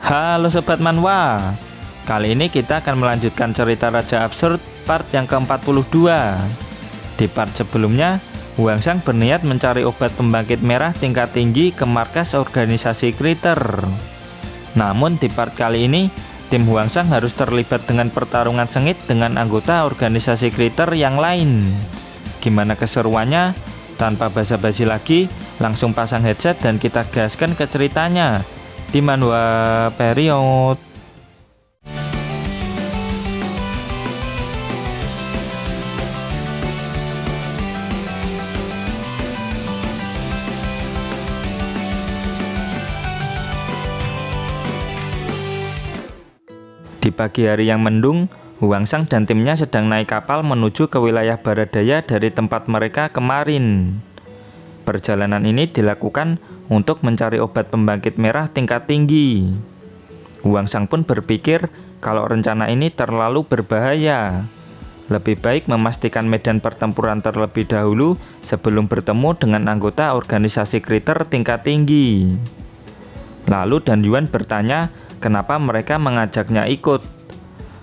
Halo Sobat Manhwa, kali ini kita akan melanjutkan cerita Raja Absurd part yang ke-42. Di part sebelumnya, Hwangsang berniat mencari obat pembangkit merah tingkat tinggi ke markas organisasi Kriter. Namun di part kali ini, tim Hwangsang harus terlibat dengan pertarungan sengit dengan anggota organisasi Kriter yang lain. Gimana keseruannya? Tanpa basa-basi lagi, langsung pasang headset dan kita gaskan ke ceritanya di Manhwa Period. Di pagi hari yang mendung, Hwangsang dan timnya sedang naik kapal menuju ke wilayah barat daya dari tempat mereka kemarin. Perjalanan ini dilakukan untuk mencari obat pembangkit merah tingkat tinggi. Hwangsang pun berpikir kalau rencana ini terlalu berbahaya. Lebih baik memastikan medan pertempuran terlebih dahulu sebelum bertemu dengan anggota organisasi Kriter tingkat tinggi. Lalu Dan Yuan bertanya kenapa mereka mengajaknya ikut.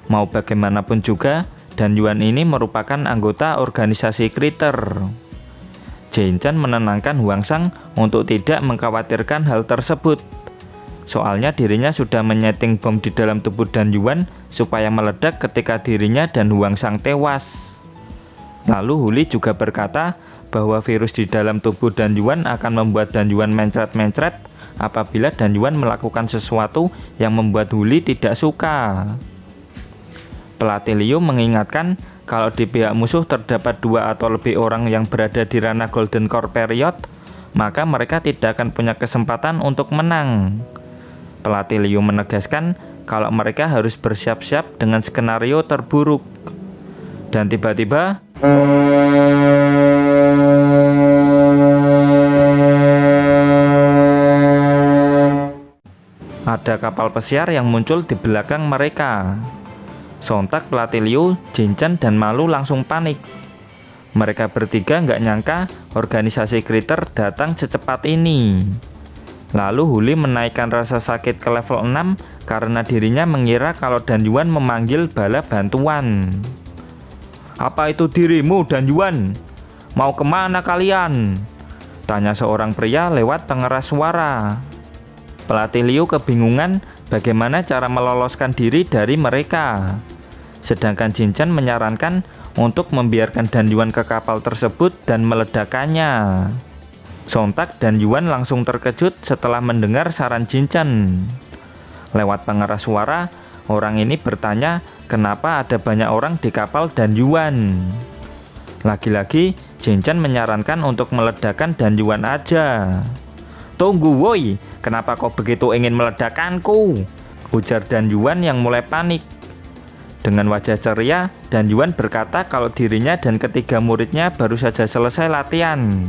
Mau bagaimanapun juga, Dan Yuan ini merupakan anggota organisasi Kriter. Jin-chan menenangkan Hwangsang untuk tidak mengkhawatirkan hal tersebut. Soalnya dirinya sudah menyeting bom di dalam tubuh Dan Yuan supaya meledak ketika dirinya dan Hwangsang tewas. Lalu Huli juga berkata bahwa virus di dalam tubuh Dan Yuan akan membuat Dan Yuan mencret-mencret apabila Dan Yuan melakukan sesuatu yang membuat Huli tidak suka. Pelatih Liu mengingatkan kalau di pihak musuh terdapat 2 atau lebih orang yang berada di ranah Golden Core Period, maka mereka tidak akan punya kesempatan untuk menang. Pelatih Liu menegaskan kalau mereka harus bersiap-siap dengan skenario terburuk. Dan tiba-tiba ada kapal pesiar yang muncul di belakang mereka. Sontak pelatih Liu, Jin-chan, dan Malu langsung panik. Mereka bertiga nggak nyangka organisasi Kriter datang secepat ini. Lalu Huli menaikkan rasa sakit ke level 6 karena dirinya mengira kalau Dan Yuan memanggil bala bantuan. "Apa itu dirimu, Dan Yuan? Mau kemana kalian?" tanya seorang pria lewat pengeras suara. Pelatih Liu kebingungan bagaimana cara meloloskan diri dari mereka. Sedangkan Jin-chan menyarankan untuk membiarkan Dan Yuan ke kapal tersebut dan meledakkannya. Sontak Dan Yuan langsung terkejut setelah mendengar saran Jin-chan. Lewat pengeras suara, orang ini bertanya kenapa ada banyak orang di kapal Dan Yuan. Lagi-lagi Jin-chan menyarankan untuk meledakkan Dan Yuan aja. "Tunggu woi, kenapa kau begitu ingin meledakkanku?" ujar Dan Yuan yang mulai panik. Dengan wajah ceria, Dan Yuan berkata kalau dirinya dan ketiga muridnya baru saja selesai latihan.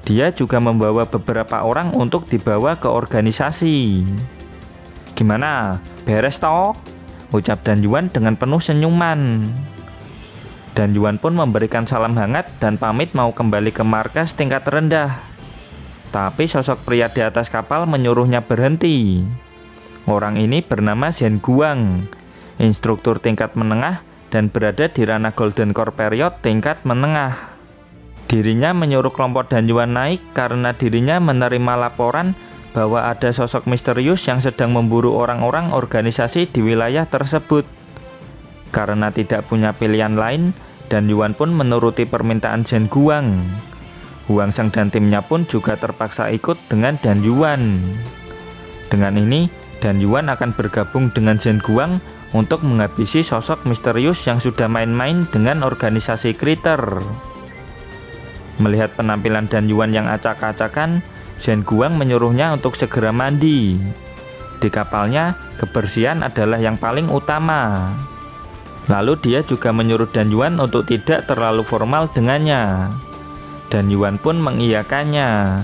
Dia juga membawa beberapa orang untuk dibawa ke organisasi. "Gimana? Beres toh?" ucap Dan Yuan dengan penuh senyuman. Dan Yuan pun memberikan salam hangat dan pamit mau kembali ke markas tingkat rendah. Tapi sosok pria di atas kapal menyuruhnya berhenti. Orang ini bernama Zhen Guang, instruktur tingkat menengah dan berada di ranah Golden Core Period tingkat menengah. Dirinya menyuruh kelompok Dan Yuan naik karena dirinya menerima laporan bahwa ada sosok misterius yang sedang memburu orang-orang organisasi di wilayah tersebut. Karena tidak punya pilihan lain, Dan Yuan pun menuruti permintaan Zhen Guang. Hwangsang dan timnya pun juga terpaksa ikut dengan Dan Yuan. Dengan ini, Dan Yuan akan bergabung dengan Zhen Guang untuk menghabisi sosok misterius yang sudah main-main dengan organisasi Kriter. Melihat penampilan Dan Yuan yang acak-acakan, Zhen Guang menyuruhnya untuk segera mandi. Di kapalnya, kebersihan adalah yang paling utama. Lalu dia juga menyuruh Dan Yuan untuk tidak terlalu formal dengannya. Dan Yuan pun mengiyakannya.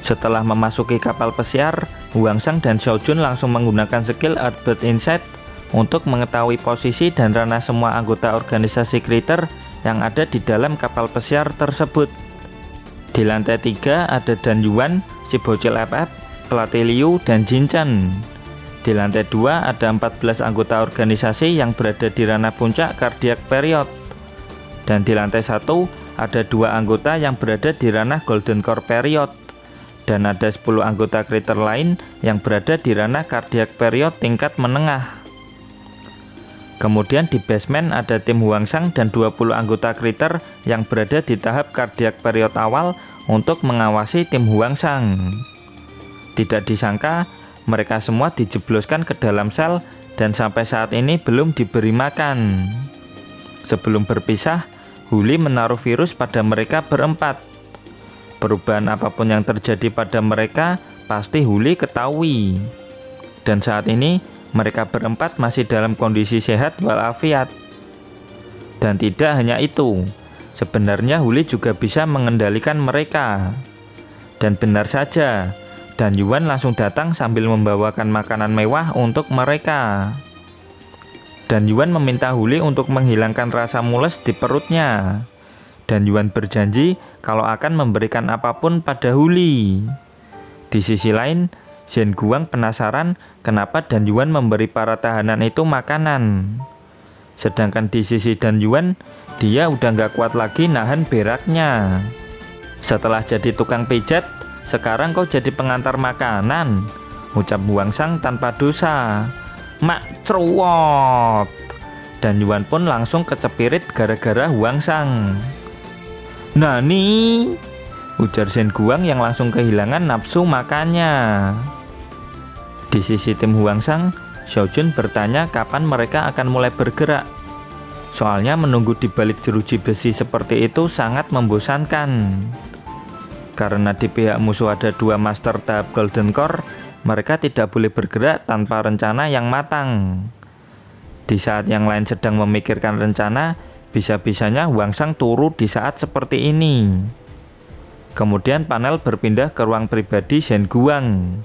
Setelah memasuki kapal pesiar, Hwangsang dan Xiaojun langsung menggunakan skill Earthbird Insight untuk mengetahui posisi dan ranah semua anggota organisasi Kriter yang ada di dalam kapal pesiar tersebut. Di lantai 3 ada Dan Yuan, si bocil FF, pelatih Liu dan Jin Chen. Di lantai 2 ada 14 anggota organisasi yang berada di ranah puncak Cardiac Period. Dan di lantai 1 ada 2 anggota yang berada di ranah Golden Core Period. Dan ada 10 anggota kriter lain yang berada di ranah Cardiac Period tingkat menengah. Kemudian di basement ada tim Huangsang dan 20 anggota kriter yang berada di tahap Cardiac Period awal untuk mengawasi tim Huangsang. Tidak disangka, mereka semua dijebloskan ke dalam sel dan sampai saat ini belum diberi makan. Sebelum berpisah, Huli menaruh virus pada mereka berempat. Perubahan apapun yang terjadi pada mereka pasti Huli ketahui. Dan saat ini mereka berempat masih dalam kondisi sehat walafiat. Dan tidak hanya itu, sebenarnya Huli juga bisa mengendalikan mereka. Dan benar saja, Dan Yuan langsung datang sambil membawakan makanan mewah untuk mereka. Dan Yuan meminta Huli untuk menghilangkan rasa mules di perutnya. Dan Yuan berjanji kalau akan memberikan apapun pada Huli. Di sisi lain, Zhen Guang penasaran kenapa Dan Yuan memberi para tahanan itu makanan. Sedangkan di sisi Dan Yuan, dia udah gak kuat lagi nahan beraknya. Setelah jadi tukang pijat, sekarang kau jadi pengantar makanan, ucap Huangsang tanpa dosa. Mak ceruot. Dan Yuan pun langsung kecepirit gara-gara Huangsang. Nani? Ujar Zhen Guang yang langsung kehilangan nafsu makannya. Di sisi tim Huangsang, Xiao Jun bertanya kapan mereka akan mulai bergerak. Soalnya menunggu di balik jeruji besi seperti itu sangat membosankan. Karena di pihak musuh ada 2 master tahap Golden Core, mereka tidak boleh bergerak tanpa rencana yang matang. Di saat yang lain sedang memikirkan rencana, bisa-bisanya Huangsang turu di saat seperti ini. Kemudian panel berpindah ke ruang pribadi Zhen Guang.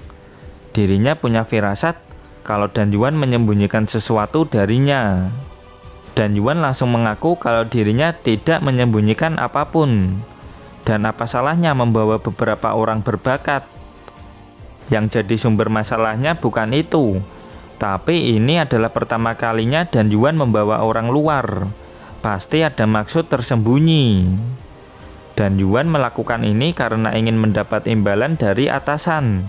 Dirinya punya firasat kalau Dan Yuan menyembunyikan sesuatu darinya. Dan Yuan langsung mengaku kalau dirinya tidak menyembunyikan apapun. Dan apa salahnya membawa beberapa orang berbakat? Yang jadi sumber masalahnya bukan itu, tapi ini adalah pertama kalinya Dan Yuan membawa orang luar. Pasti ada maksud tersembunyi. Dan Yuan melakukan ini karena ingin mendapat imbalan dari atasan,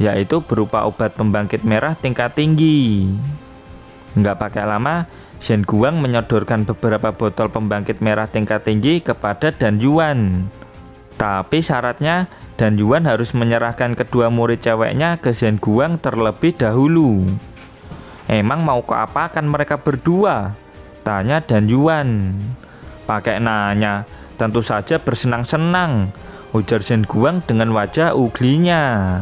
yaitu berupa obat pembangkit merah tingkat tinggi. Nggak pakai lama, Zhen Guang menyodorkan beberapa botol pembangkit merah tingkat tinggi kepada Dan Yuan. Tapi syaratnya, Dan Yuan harus menyerahkan kedua murid ceweknya ke Zhen Guang terlebih dahulu. Emang mau keapakan mereka berdua? Tanya Dan Yuan. Pakai nanya, tentu saja bersenang-senang, ujar Zhen Guang dengan wajah uglinya.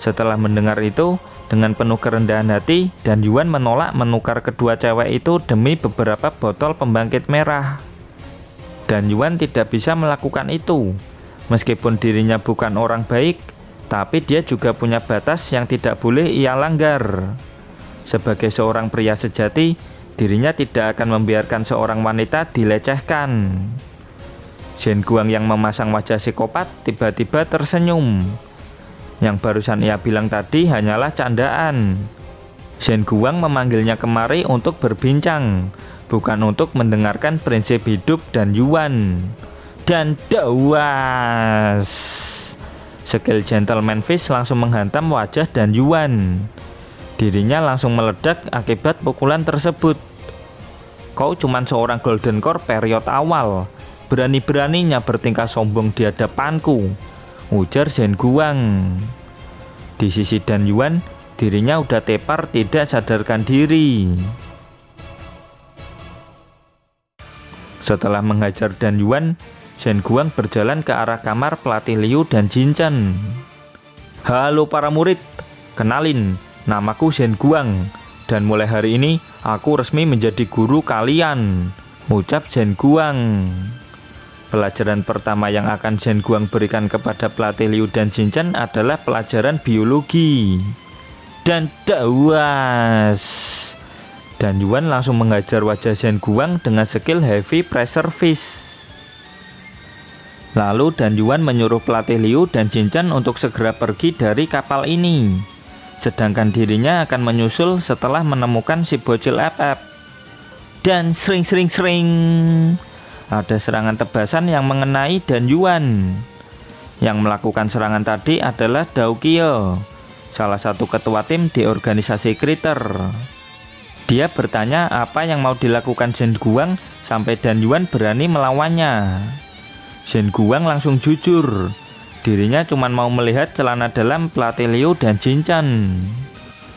Setelah mendengar itu, dengan penuh kerendahan hati, Dan Yuan menolak menukar kedua cewek itu demi beberapa botol pembangkit merah. Dan Yuan tidak bisa melakukan itu. Meskipun dirinya bukan orang baik, tapi dia juga punya batas yang tidak boleh ia langgar. Sebagai seorang pria sejati, dirinya tidak akan membiarkan seorang wanita dilecehkan. Zhen Guang yang memasang wajah psikopat tiba-tiba tersenyum. Yang barusan ia bilang tadi hanyalah candaan. Zhen Guang memanggilnya kemari untuk berbincang, bukan untuk mendengarkan prinsip hidup Dan Yuan. Dan dawas, skill Gentleman Fist langsung menghantam wajah Dan Yuan. Dirinya langsung meledak akibat pukulan tersebut. Kau cuman seorang Golden Core period awal, berani-beraninya bertingkah sombong di hadapanku, ujar Zhen Guang. Di sisi Dan Yuan, dirinya udah tepar tidak sadarkan diri. Setelah menghajar Dan Yuan, Zhen Guang berjalan ke arah kamar pelatih Liu dan Jin Chen. Halo para murid, kenalin, namaku Zhen Guang, dan mulai hari ini aku resmi menjadi guru kalian, ucap Zhen Guang. Pelajaran pertama yang akan Zhen Guang berikan kepada pelatih Liu dan Jin Chen adalah pelajaran biologi. Dan dawas, Dan Yuan langsung menghajar wajah Zhen Guang dengan skill Heavy Pressure Fist. Lalu Dan Yuan menyuruh pelatih Liu dan Jin Chen untuk segera pergi dari kapal ini. Sedangkan dirinya akan menyusul setelah menemukan si bocil FF. Dan sering ada serangan tebasan yang mengenai Dan Yuan. Yang melakukan serangan tadi adalah Dao Qiao, salah satu ketua tim di organisasi Kriter. Dia bertanya apa yang mau dilakukan Zhen Guang sampai Dan Yuan berani melawannya. Zhen Guang langsung jujur, dirinya cuma mau melihat celana dalam pelatih Liu dan Jin Chen.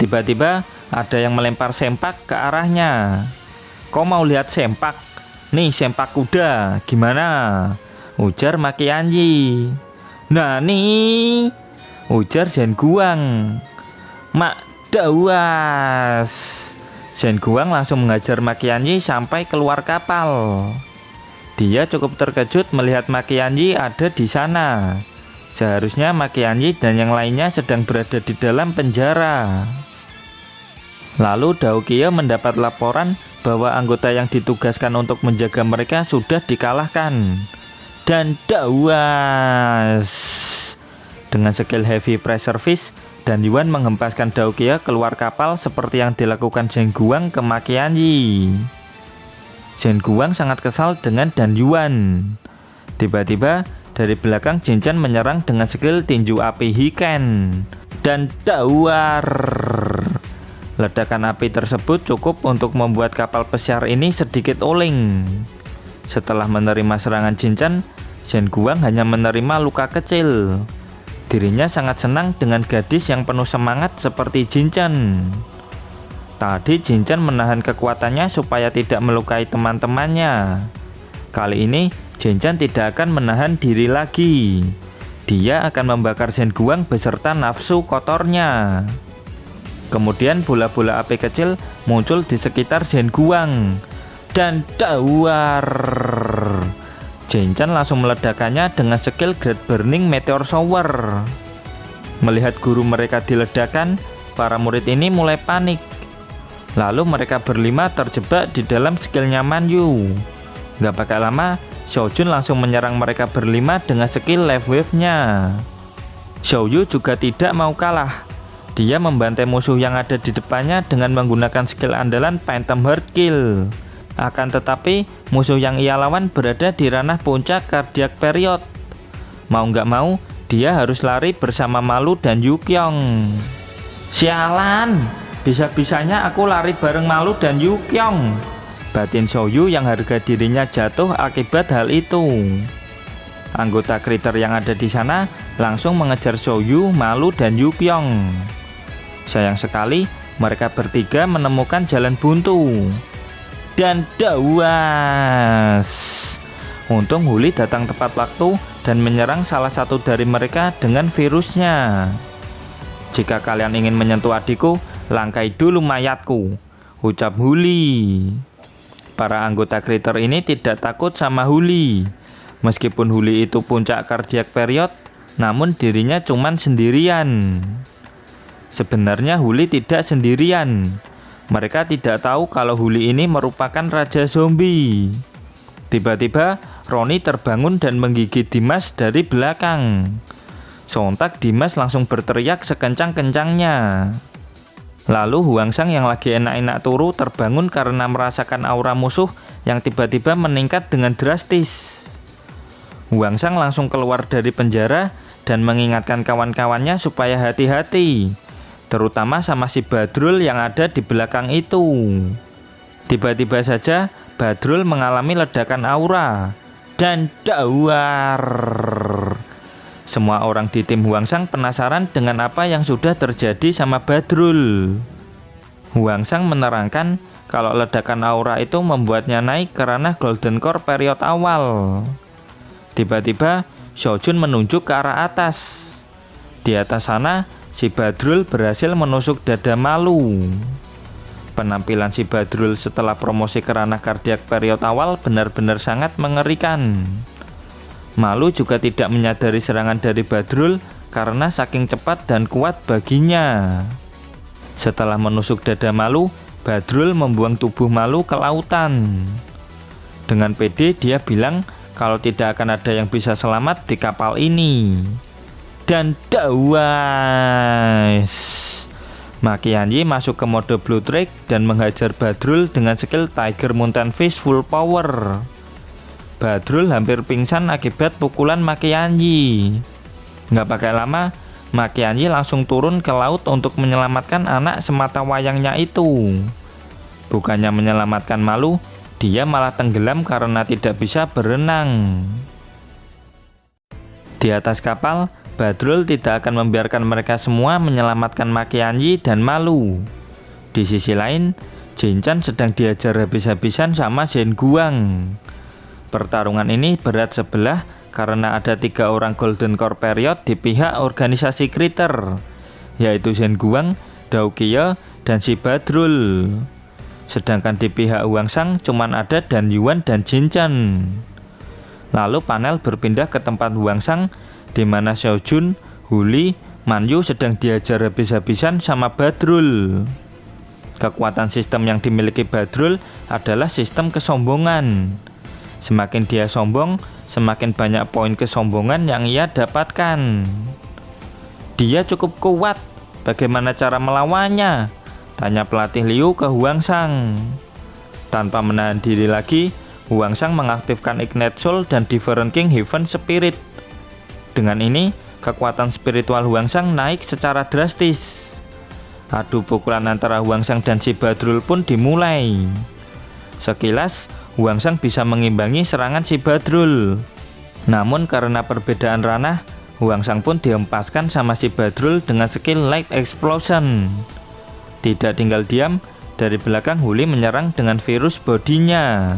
Tiba-tiba ada yang melempar sempak ke arahnya. Kau mau lihat sempak? Nih sempak kuda, gimana? Ujar Maki Anji. Nah nih, ujar Zhen Guang. Mak dawas. Zhen Guang langsung mengajar Maki Anji sampai keluar kapal. Dia cukup terkejut melihat Maki Anji ada di sana. Seharusnya Maki Anji dan yang lainnya sedang berada di dalam penjara. Lalu Dao Qiao mendapat laporan bahwa anggota yang ditugaskan untuk menjaga mereka sudah dikalahkan. Dan dawas. Dengan skill heavy pressure fist, Dan Yuan menghempaskan Dao Qiao keluar kapal seperti yang dilakukan Zhen Guang ke Maki Anji. Zhen Guang sangat kesal dengan Dan Yuan. Tiba-tiba dari belakang Jin Chen menyerang dengan skill tinju api Hiken. Dan dawar. Ledakan api tersebut cukup untuk membuat kapal pesiar ini sedikit oleng. Setelah menerima serangan Jin Chen, Zhen Guang hanya menerima luka kecil. Dirinya sangat senang dengan gadis yang penuh semangat seperti Jin Chen. Tadi Jin Chen menahan kekuatannya supaya tidak melukai teman-temannya. Kali ini Jin Chen tidak akan menahan diri lagi. Dia akan membakar Zhen Guang beserta nafsu kotornya. Kemudian bola-bola api kecil muncul di sekitar Zhen Guang. Dan dawar. Jin Chen langsung meledakkannya dengan skill Great Burning Meteor Shower. Melihat guru mereka diledakkan, para murid ini mulai panik. Lalu mereka berlima terjebak di dalam skillnya Man Yu. Gak pakai lama, Xiao Jun langsung menyerang mereka berlima dengan skill Life Wave-nya. Xiao Yu juga tidak mau kalah. Dia membantai musuh yang ada di depannya dengan menggunakan skill andalan Phantom Heart Kill. Akan tetapi, musuh yang ia lawan berada di ranah puncak Cardiac Period. Mau nggak mau, dia harus lari bersama Malu dan Yu Qiong. Sialan, bisa-bisanya aku lari bareng Malu dan Yu Qiong. Batin Xiao Yu yang harga dirinya jatuh akibat hal itu. Anggota Kriter yang ada di sana langsung mengejar Xiao Yu, Malu dan Yu Qiong. Sayang sekali, mereka bertiga menemukan jalan buntu. Dan dawas. Untung Huli datang tepat waktu dan menyerang salah satu dari mereka dengan virusnya. Jika kalian ingin menyentuh adikku, langkai dulu mayatku, ucap Huli. Para anggota Kriter ini tidak takut sama Huli. Meskipun Huli itu puncak Cardiac Period, namun dirinya cuman sendirian. Sebenarnya Huli tidak sendirian. Mereka tidak tahu kalau Huli ini merupakan raja zombie. Tiba-tiba Roni terbangun dan menggigit Dimas dari belakang. Sontak Dimas langsung berteriak sekencang-kencangnya. Lalu Huangsang yang lagi enak-enak turu terbangun karena merasakan aura musuh yang tiba-tiba meningkat dengan drastis. Huangsang langsung keluar dari penjara dan mengingatkan kawan-kawannya supaya hati-hati, terutama sama si Badrul yang ada di belakang itu. Tiba-tiba saja Badrul mengalami ledakan aura dan dawar. Semua orang di tim Huangsang penasaran dengan apa yang sudah terjadi sama Badrul. Huangsang menerangkan kalau ledakan aura itu membuatnya naik ke ranah Golden Core period awal. Tiba-tiba Xiao Jun menunjuk ke arah atas. Di atas sana si Badrul berhasil menusuk dada Malu. Penampilan si Badrul setelah promosi ke ranah Cardiac period awal benar-benar sangat mengerikan. Malu juga tidak menyadari serangan dari Badrul karena saking cepat dan kuat baginya. Setelah menusuk dada Malu, Badrul membuang tubuh Malu ke lautan. Dengan pede dia bilang kalau tidak akan ada yang bisa selamat di kapal ini. Dan dawas, Makianji masuk ke mode Blue Drake dan menghajar Badrul dengan skill Tiger Mountain Fist full power. Badrul hampir pingsan akibat pukulan Makianji. Nggak pakai lama, Makianji langsung turun ke laut untuk menyelamatkan anak semata wayangnya itu. Bukannya menyelamatkan Malu, dia malah tenggelam karena tidak bisa berenang. Di atas kapal, Badrul tidak akan membiarkan mereka semua menyelamatkan Makianji dan Malu. Di sisi lain, Jinchan sedang diajar habis-habisan sama Zhen Guang. Pertarungan ini berat sebelah karena ada 3 orang Golden Core Period di pihak organisasi Kriter, yaitu Zhen Guang, Dao Qiao, dan si Badrul. Sedangkan di pihak Huangsang cuman ada Dan Yuan dan Jinchan. Lalu panel berpindah ke tempat Huangsang, di mana Xiao Jun, Huli, Man Yu sedang diajar habis-habisan sama Badrul. Kekuatan sistem yang dimiliki Badrul adalah sistem kesombongan. Semakin dia sombong, semakin banyak poin kesombongan yang ia dapatkan. Dia cukup kuat, bagaimana cara melawannya? Tanya pelatih Liu ke Huangsang. Tanpa menahan diri lagi, Huangsang mengaktifkan Ignite Soul dan Different King Heaven Spirit. Dengan ini, kekuatan spiritual Huangsang naik secara drastis. Adu pukulan antara Huangsang dan si Badrul pun dimulai. Sekilas, Huangsang bisa mengimbangi serangan si Badrul. Namun karena perbedaan ranah, Huangsang pun dihempaskan sama si Badrul dengan skill Light Explosion. Tidak tinggal diam, dari belakang Huli menyerang dengan virus bodinya.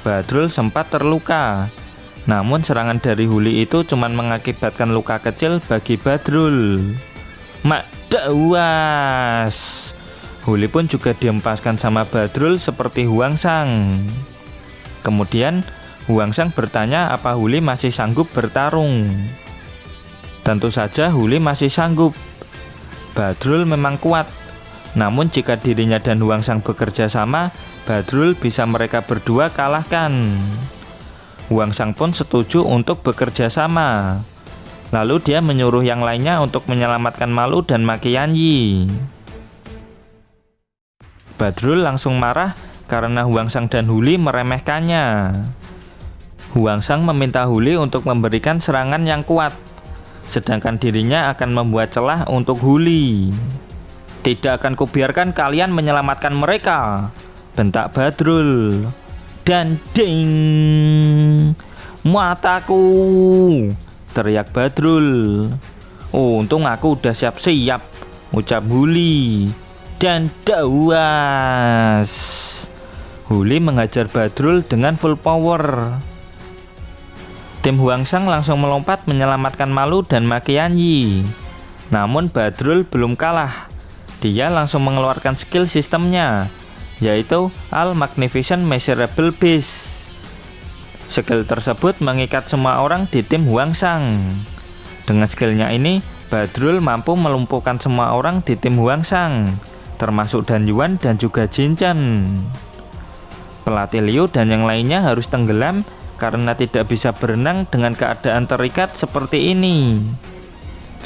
Badrul sempat terluka. Namun serangan dari Huli itu cuma mengakibatkan luka kecil bagi Badrul. Dawas, Huli pun juga dihempaskan sama Badrul seperti Huangsang. Kemudian Huangsang bertanya apa Huli masih sanggup bertarung. Tentu saja Huli masih sanggup. Badrul memang kuat. Namun jika dirinya dan Huangsang bekerja sama, Badrul bisa mereka berdua kalahkan. Huangsang pun setuju untuk bekerja sama. Lalu dia menyuruh yang lainnya untuk menyelamatkan Malu dan Makianji. Badrul langsung marah karena Huangsang dan Huli meremehkannya. Huangsang meminta Huli untuk memberikan serangan yang kuat, sedangkan dirinya akan membuat celah untuk Huli. Tidak akan kubiarkan kalian menyelamatkan mereka, bentak Badrul. Dan ding, mataku, teriak Badrul. Untung aku udah siap-siap, ucap Huli. Dan dawas, Huli menghajar Badrul dengan full power. Tim Huangsang langsung melompat menyelamatkan Malu dan Makianji. Namun Badrul belum kalah. Dia langsung mengeluarkan skill sistemnya, yaitu All Magnificent Measurable Beast. Skill tersebut mengikat semua orang di tim Huangsang. Dengan skillnya ini, Badrul mampu melumpuhkan semua orang di tim Huangsang, termasuk Dan Yuan dan juga Jinchan. Pelatih Liu dan yang lainnya harus tenggelam karena tidak bisa berenang dengan keadaan terikat seperti ini.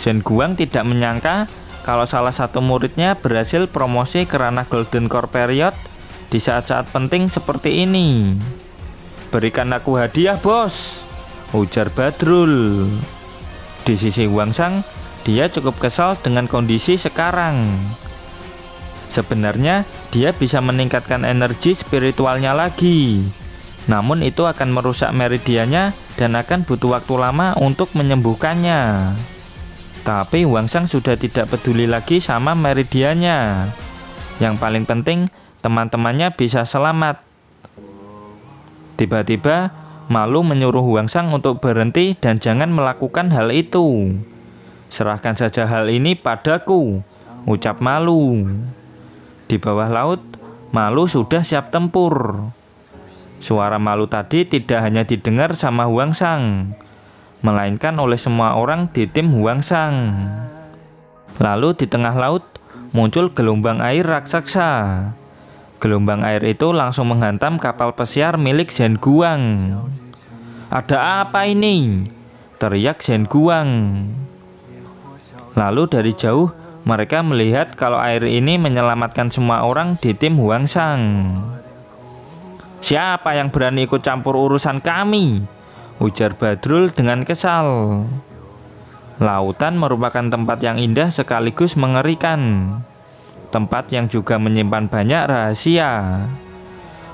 Zhen Guang tidak menyangka kalau salah satu muridnya berhasil promosi ke ranah Golden Core Period di saat-saat penting seperti ini. Berikan aku hadiah, bos, ujar Badrul. Di sisi Huangsang, dia cukup kesal dengan kondisi sekarang. Sebenarnya, dia bisa meningkatkan energi spiritualnya lagi. Namun itu akan merusak meridiannya dan akan butuh waktu lama untuk menyembuhkannya. Tapi Huangsang sudah tidak peduli lagi sama meridiannya. Yang paling penting, teman-temannya bisa selamat. Tiba-tiba, Malu menyuruh Huangsang untuk berhenti dan jangan melakukan hal itu. Serahkan saja hal ini padaku, ucap Malu. Di bawah laut, Malu sudah siap tempur. Suara Malu tadi tidak hanya didengar sama Huangsang, melainkan oleh semua orang di tim Huangsang. Lalu di tengah laut muncul gelombang air raksasa. Gelombang air itu langsung menghantam kapal pesiar milik Zhen Guang. Ada apa ini? Teriak Shen Guang. Lalu dari jauh mereka melihat kalau air ini menyelamatkan semua orang di tim Huang Shang. Siapa yang berani ikut campur urusan kami? Ujar Badrul dengan kesal. Lautan merupakan tempat yang indah sekaligus mengerikan. Tempat yang juga menyimpan banyak rahasia.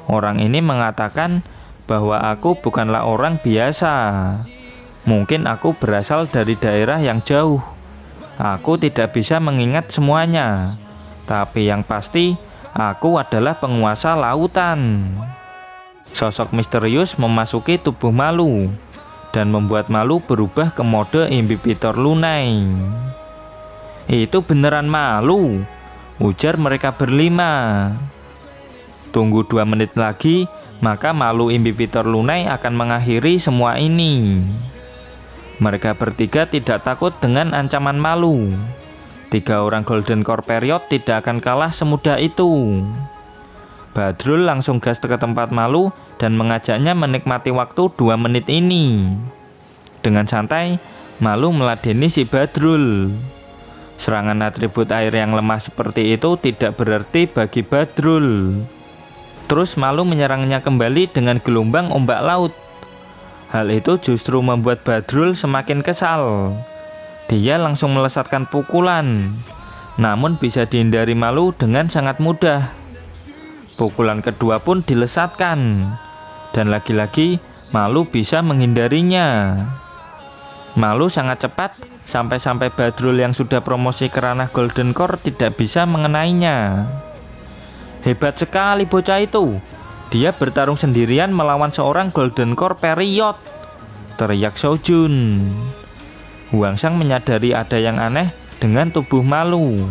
Orang ini mengatakan bahwa aku bukanlah orang biasa. Mungkin aku berasal dari daerah yang jauh. Aku tidak bisa mengingat semuanya. Tapi yang pasti, aku adalah penguasa lautan. Sosok misterius memasuki tubuh Malu dan membuat Malu berubah ke mode imbibitor lunai. Itu beneran Malu, ujar mereka berlima. Tunggu 2 menit lagi, maka Malu imbibitor lunai akan mengakhiri semua ini. Mereka bertiga tidak takut dengan ancaman Malu. 3 orang Golden Core Period tidak akan kalah semudah itu. Badrul langsung gas ke tempat Malu dan mengajaknya menikmati waktu 2 menit ini. Dengan santai, Malu meladeni si Badrul. Serangan atribut air yang lemah seperti itu tidak berarti bagi Badrul. Terus Malu menyerangnya kembali dengan gelombang ombak laut. Hal itu justru membuat Badrul semakin kesal. Dia langsung melesatkan pukulan, namun bisa dihindari Malu dengan sangat mudah. Pukulan kedua pun dilesatkan, dan lagi-lagi Malu bisa menghindarinya. Malu sangat cepat, sampai-sampai Badrul yang sudah promosi ke ranah Golden Core tidak bisa mengenainya. Hebat sekali bocah itu. Dia bertarung sendirian melawan seorang Golden Core Period, teriak Shojun. Huang Shang menyadari ada yang aneh dengan tubuh Malu.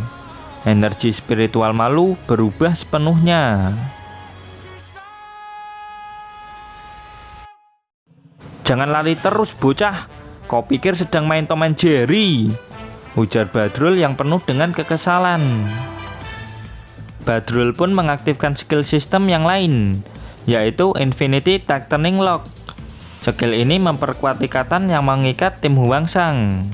Energi spiritual Malu berubah sepenuhnya. Jangan lari terus bocah, kau pikir sedang main Tom and Jerry, ujar Badrul yang penuh dengan kekesalan. Badrul pun mengaktifkan skill sistem yang lain, yaitu Infinity Tightening Lock. Skill ini memperkuat ikatan yang mengikat tim Huang Shang.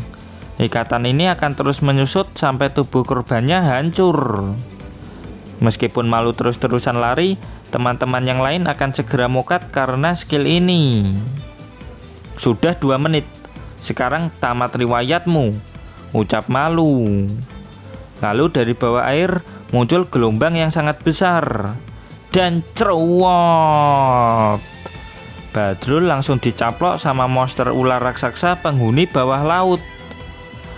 Ikatan ini akan terus menyusut sampai tubuh korbannya hancur. Meskipun Malu terus-terusan lari, teman-teman yang lain akan segera mokat karena skill ini. Sudah 2 menit, sekarang tamat riwayatmu, ucap Malu. Lalu dari bawah air muncul gelombang yang sangat besar dan cerewet. Badrul langsung dicaplok sama monster ular raksasa penghuni bawah laut.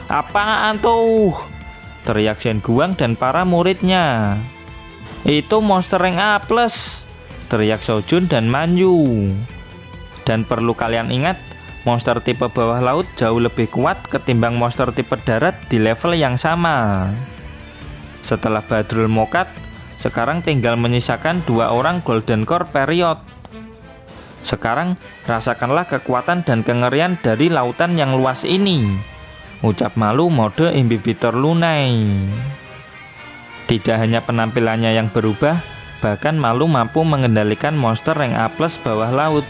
Apaan tuh? Teriak Shen Guang dan para muridnya. Itu monster rank A+, teriak Shojun dan Manyu. Dan perlu kalian ingat, monster tipe bawah laut jauh lebih kuat ketimbang monster tipe darat di level yang sama. Setelah Badrul mokat, sekarang tinggal menyisakan 2 orang Golden Core Period. Sekarang rasakanlah kekuatan dan kengerian dari lautan yang luas ini, ucap Malu mode imbibitor lunai. Tidak hanya penampilannya yang berubah, bahkan Malu mampu mengendalikan monster rank A+ bawah laut.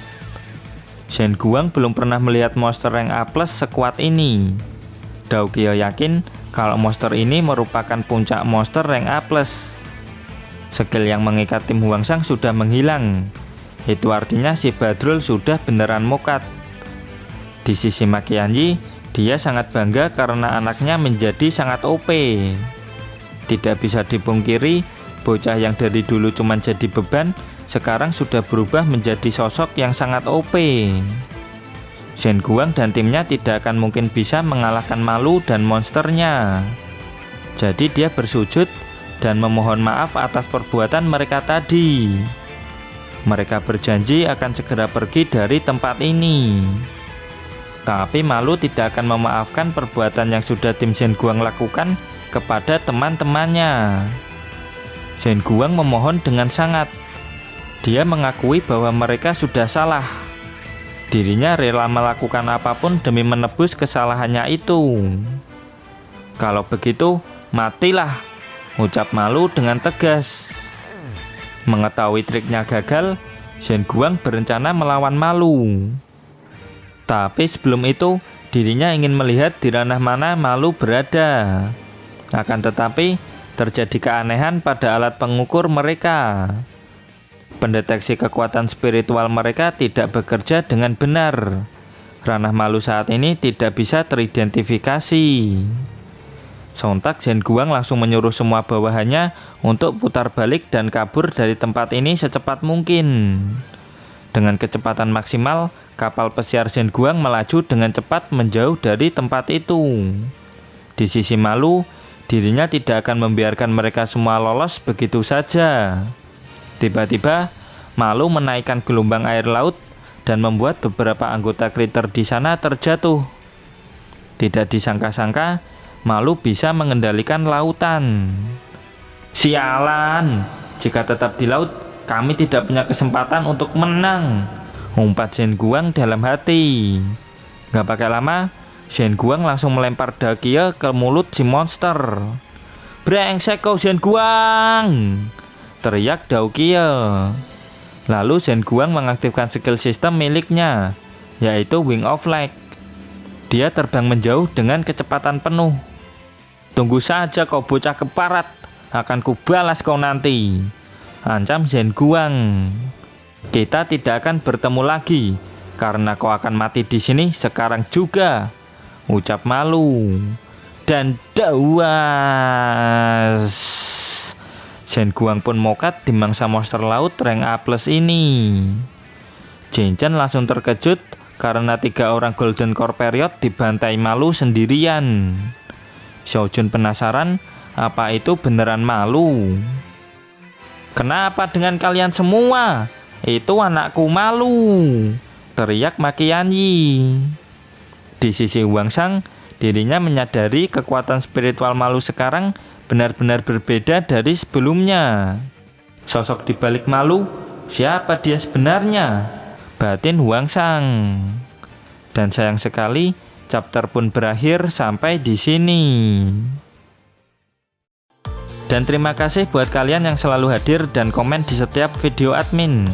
Shen Guang belum pernah melihat monster rank A+ sekuat ini. Dao Qiao yakin kalau monster ini merupakan puncak monster rank A+. Skill yang mengikat tim Huang Shang sudah menghilang. Itu artinya si Badrul sudah beneran mokat. Di sisi Makianji, dia sangat bangga karena anaknya menjadi sangat OP. Tidak bisa dipungkiri, bocah yang dari dulu cuma jadi beban, sekarang sudah berubah menjadi sosok yang sangat OP. Shen Guang dan timnya tidak akan mungkin bisa mengalahkan Malu dan monsternya. Jadi dia bersujud dan memohon maaf atas perbuatan mereka tadi. Mereka berjanji akan segera pergi dari tempat ini. Tapi Malu tidak akan memaafkan perbuatan yang sudah tim Shen Guang lakukan kepada teman-temannya. Shen Guang memohon dengan sangat. Dia mengakui bahwa mereka sudah salah. Dirinya rela melakukan apapun demi menebus kesalahannya itu. Kalau begitu, matilah, ucap Malu dengan tegas. Mengetahui triknya gagal, Shen Guang berencana melawan Malu. Tapi sebelum itu, dirinya ingin melihat di ranah mana Malu berada. Akan tetapi, terjadi keanehan pada alat pengukur mereka. Pendeteksi kekuatan spiritual mereka tidak bekerja dengan benar. Ranah Malu saat ini tidak bisa teridentifikasi. Sontak Zhen Guang langsung menyuruh semua bawahannya untuk putar balik dan kabur dari tempat ini secepat mungkin. Dengan kecepatan maksimal, kapal pesiar Zhen Guang melaju dengan cepat menjauh dari tempat itu. Di sisi Malu, dirinya tidak akan membiarkan mereka semua lolos begitu saja. Tiba-tiba, Malu menaikkan gelombang air laut dan membuat beberapa anggota Kriter di sana terjatuh. Tidak disangka-sangka, Malu bisa mengendalikan lautan. Sialan, jika tetap di laut, kami tidak punya kesempatan untuk menang, umpat Zhen Guang dalam hati. Gak pakai lama, Zhen Guang langsung melempar Dakia ke mulut si monster. Brengsek kau Zhen Guang, teriak Dakia. Lalu Zhen Guang mengaktifkan skill sistem miliknya, yaitu Wing of Light. Dia terbang menjauh dengan kecepatan penuh. Tunggu saja kau bocah keparat, akan kubalas kau nanti, ancam Zhen Guang. Kita tidak akan bertemu lagi, karena kau akan mati di sini sekarang juga, ucap Malu. Dan dawas. Zhen Guang pun mokat di mangsa monster laut rank A+ ini. Jinchen langsung terkejut karena 3 orang Golden Core Period dibantai Malu sendirian. Xiaojun penasaran, apa itu beneran Malu? Kenapa dengan kalian semua? Itu anakku Malu, teriak Maqianyi. Di sisi Huangshan, dirinya menyadari kekuatan spiritual Malu sekarang benar-benar berbeda dari sebelumnya. Sosok di balik Malu, siapa dia sebenarnya? Batin Huangshan. Dan sayang sekali, chapter pun berakhir sampai di sini. Dan terima kasih buat kalian yang selalu hadir dan komen di setiap video admin.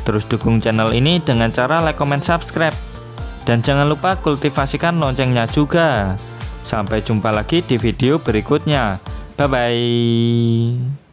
Terus dukung channel ini dengan cara like, comment, subscribe. Dan jangan lupa kultivasikan loncengnya juga. Sampai jumpa lagi di video berikutnya. Bye-bye.